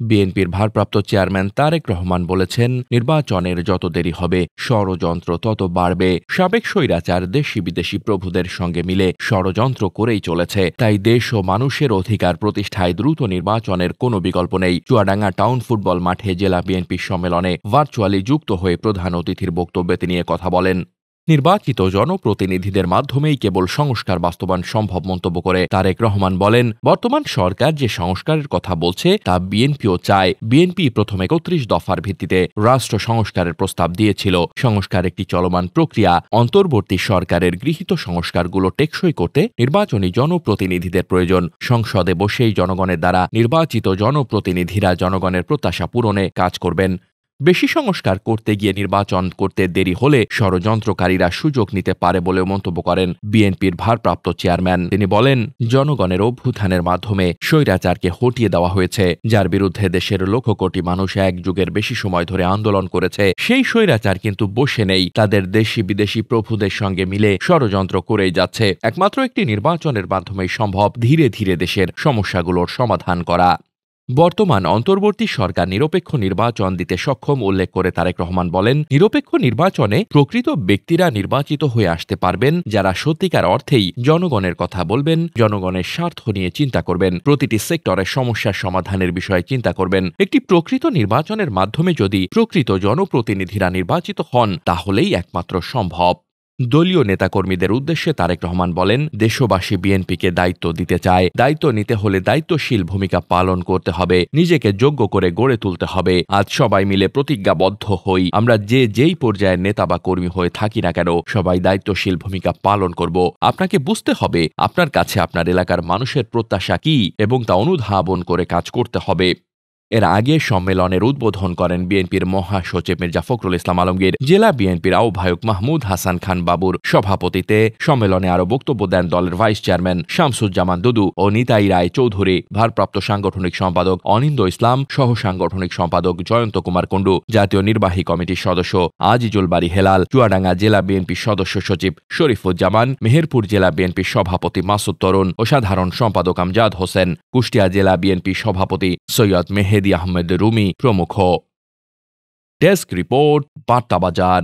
বিএনপির ভারপ্রাপ্ত চেয়ারম্যান তারেক রহমান বলেছেন, নির্বাচনের যত দেরি হবে ষড়যন্ত্র তত বাড়বে। সাবেক স্বৈরাচার দেশি বিদেশি প্রভুদের সঙ্গে মিলে ষড়যন্ত্র করেই চলেছে। তাই দেশ ও মানুষের অধিকার প্রতিষ্ঠায় দ্রুত নির্বাচনের কোনো বিকল্প নেই। চুয়াডাঙ্গা টাউন ফুটবল মাঠে জেলা বিএনপি সম্মেলনে ভার্চুয়ালি যুক্ত হয়ে প্রধান অতিথির বক্তব্যে তিনি কথা বলেন। নির্বাচিত জনপ্রতিনিধিদের মাধ্যমেই কেবল সংস্কার বাস্তবায়ন সম্ভব মন্তব্য করে তারেক রহমান বলেন, বর্তমান সরকার যে সংস্কারের কথা বলছে তা বিএনপিও চায়। বিএনপি প্রথমে ৩১ দফার ভিত্তিতে রাষ্ট্র সংস্কারের প্রস্তাব দিয়েছিল। সংস্কার একটি চলমান প্রক্রিয়া। অন্তর্বর্তী সরকারের গৃহীত সংস্কারগুলো টেকসই করতে নির্বাচনী জনপ্রতিনিধিদের প্রয়োজন। সংসদে বসেই জনগণের দ্বারা নির্বাচিত জনপ্রতিনিধিরা জনগণের প্রত্যাশা পূরণে কাজ করবেন। বেশি সংস্কার করতে গিয়ে নির্বাচন করতে দেরি হলে ষড়যন্ত্রকারীরা সুযোগ নিতে পারে বলেও মন্তব্য করেন বিএনপির ভারপ্রাপ্ত চেয়ারম্যান। তিনি বলেন, জনগণের অভ্যুত্থানের মাধ্যমে স্বৈরাচারকে হটিয়ে দেওয়া হয়েছে, যার বিরুদ্ধে দেশের লক্ষ কোটি মানুষ এক যুগের বেশি সময় ধরে আন্দোলন করেছে। সেই স্বৈরাচার কিন্তু বসে নেই, তাদের দেশি বিদেশি প্রভুদের সঙ্গে মিলে ষড়যন্ত্র করেই যাচ্ছে। একমাত্র একটি নির্বাচনের মাধ্যমেই সম্ভব ধীরে ধীরে দেশের সমস্যাগুলোর সমাধান করা। বর্তমান অন্তর্বর্তী সরকার নিরপেক্ষ নির্বাচন দিতে সক্ষম উল্লেখ করে তারেক রহমান বলেন, নিরপেক্ষ নির্বাচনে প্রকৃত ব্যক্তিরা নির্বাচিত হয়ে আসতে পারবেন, যারা সত্যিকার অর্থেই জনগণের কথা বলবেন, জনগণের স্বার্থ নিয়ে চিন্তা করবেন, প্রতিটি সেক্টরের সমস্যার সমাধানের বিষয়ে চিন্তা করবেন। একটি প্রকৃত নির্বাচনের মাধ্যমে যদি প্রকৃত জনপ্রতিনিধিরা নির্বাচিত হন, তাহলেই একমাত্র সম্ভব। দলীয় নেতাকর্মীদের উদ্দেশ্যে তারেক রহমান বলেন, দেশবাসী বিএনপিকে দায়িত্ব দিতে চায়। দায়িত্ব নিতে হলে দায়িত্বশীল ভূমিকা পালন করতে হবে, নিজেকে যোগ্য করে গড়ে তুলতে হবে। আজ সবাই মিলে প্রতিজ্ঞাবদ্ধ হই, আমরা যেই পর্যায়ের নেতা বা কর্মী হয়ে থাকি না কেন, সবাই দায়িত্বশীল ভূমিকা পালন করব। আপনাকে বুঝতে হবে আপনার কাছে আপনার এলাকার মানুষের প্রত্যাশা কি এবং তা অনুধাবন করে কাজ করতে হবে। এর আগে সম্মেলনের উদ্বোধন করেন বিএনপির মহাসচিব মির্জা ফখরুল ইসলাম আলমগীর। জেলা বিএনপির আহ্বায়ক মাহমুদ হাসান খান বাবুর সভাপতিত্বে সম্মেলনে আরও বক্তব্য দেন দলের ভাইস চেয়ারম্যান শামসুজ্জামান দুদু ও নিতাই রায় চৌধুরী, ভারপ্রাপ্ত সাংগঠনিক সম্পাদক অনিন্দ ইসলাম, সহ সাংগঠনিক সম্পাদক জয়ন্ত কুমার কুণ্ডু, জাতীয় নির্বাহী কমিটির সদস্য আজিজুল বারী হেলাল, চুয়াডাঙ্গা জেলা বিএনপির সদস্য সচিব শরীফুজ্জামান, মেহেরপুর জেলা বিএনপির সভাপতি মাসুদ তরুণ ও সাধারণ সম্পাদক আমজাদ হোসেন, কুষ্টিয়া জেলা বিএনপির সভাপতি সৈয়দ মেহেদি আহমেদ রুমি প্রমুখ। ডেস্ক রিপোর্ট, বার্তা বাজার।